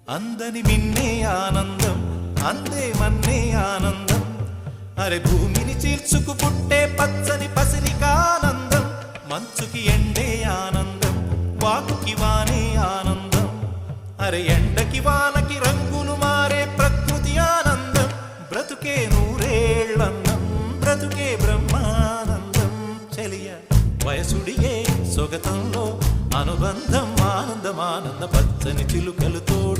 అందని మిన్నే ఆనందం అందే మన్నే ఆనందం అరే భూమిని చీల్చుకు పుట్టే పచ్చని పసిరికానందం మంచుకి ఎండే ఆనందం వాకుకి వానే ఆనందం అరే ఎండకి వానకి రంగులు మారే ప్రకృతి ఆనందం బ్రతుకే నూరేళ్ళన్నం బ్రతుకే బ్రహ్మానందం చెలియ వయసుడిగే సొగతంలో అనుబంధం ఆనందమానంద పచ్చని చిలుకలు తోడు